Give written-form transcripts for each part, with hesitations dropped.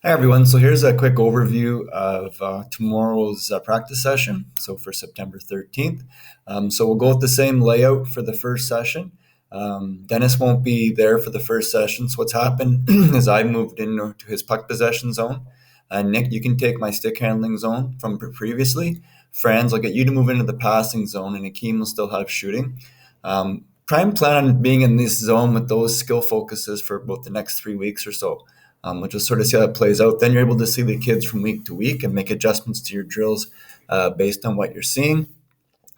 Hi everyone. So here's a quick overview of tomorrow's practice session. So for September 13th. So we'll go with the same layout for the first session. Dennis won't be there for the first session. So what's happened is I moved into his puck possession zone. Nick, you can take my stick handling zone from previously. Franz, I'll get you to move into the passing zone, and Akeem will still have shooting. Try and plan on being in this zone with those skill focuses for about the next 3 weeks or so. We'll just sort of see how that plays out. Then you're able to see the kids from week to week and make adjustments to your drills based on what you're seeing.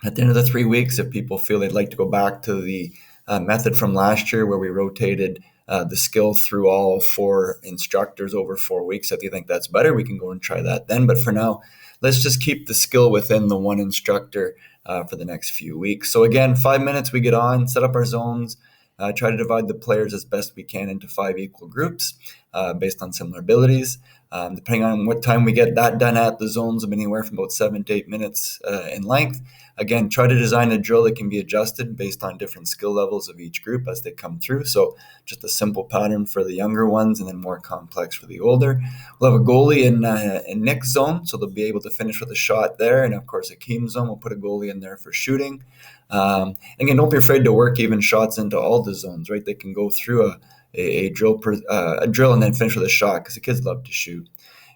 At the end of the 3 weeks, if people feel they'd like to go back to the method from last year where we rotated the skill through all four instructors over 4 weeks, if you think that's better, we can go and try that then. But for now, let's just keep the skill within the one instructor for the next few weeks. So again, 5 minutes we get on, set up our zones, try to divide the players as best we can into 5 equal groups based on similar abilities. Depending on what time we get that done at, the zones of anywhere from about 7 to 8 minutes in length. Again, try to design a drill that can be adjusted based on different skill levels of each group as they come through. So just a simple pattern for the younger ones and then more complex for the older. We'll have a goalie in Nick's zone, so they'll be able to finish with a shot there. And of course, Akeem's zone, we'll put a goalie in there for shooting. Again, don't be afraid to work even shots into all the zones, right? They can go through a drill and then finish with a shot because the kids love to shoot.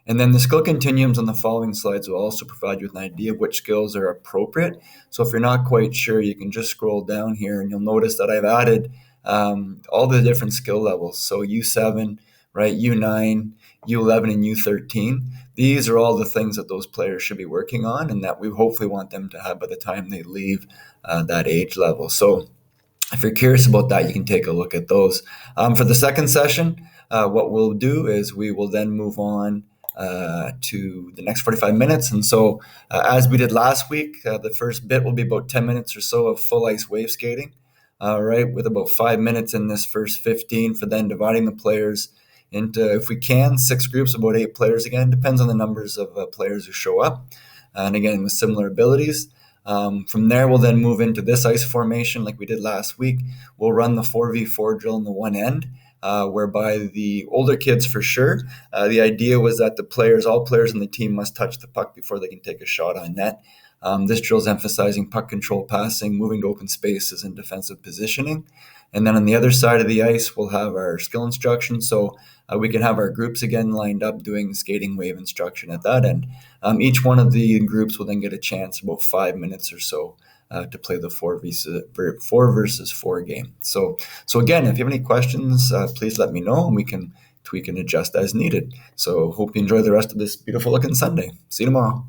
And then the skill continuums on the following slides will also provide you with an idea of which skills are appropriate. So if you're not quite sure, you can just scroll down here and you'll notice that I've added all the different skill levels. So U7, right, U9, U11, and U13. These are all the things that those players should be working on and that we hopefully want them to have by the time they leave that age level. So if you're curious about that, you can take a look at those. For the second session, what we'll do is we will then move on to the next 45 minutes. And so, as we did last week, the first bit will be about 10 minutes or so of full ice wave skating, right, with about 5 minutes in this first 15 for then dividing the players into, if we can, 6 groups, about 8 players again. Depends on the numbers of players who show up. And again, with similar abilities. From there, we'll then move into this ice formation like we did last week. We'll run the 4v4 drill in the one end, whereby the older kids for sure, the idea was that all players on the team must touch the puck before they can take a shot on net. This drill is emphasizing puck control, passing, moving to open spaces, and defensive positioning. And then on the other side of the ice, we'll have our skill instruction. So we can have our groups again lined up doing skating wave instruction at that end. Each one of the groups will then get a chance, about 5 minutes or so, to play the 4 versus 4 game. So again, if you have any questions, please let me know and we can tweak and adjust as needed. So hope you enjoy the rest of this beautiful looking Sunday. See you tomorrow.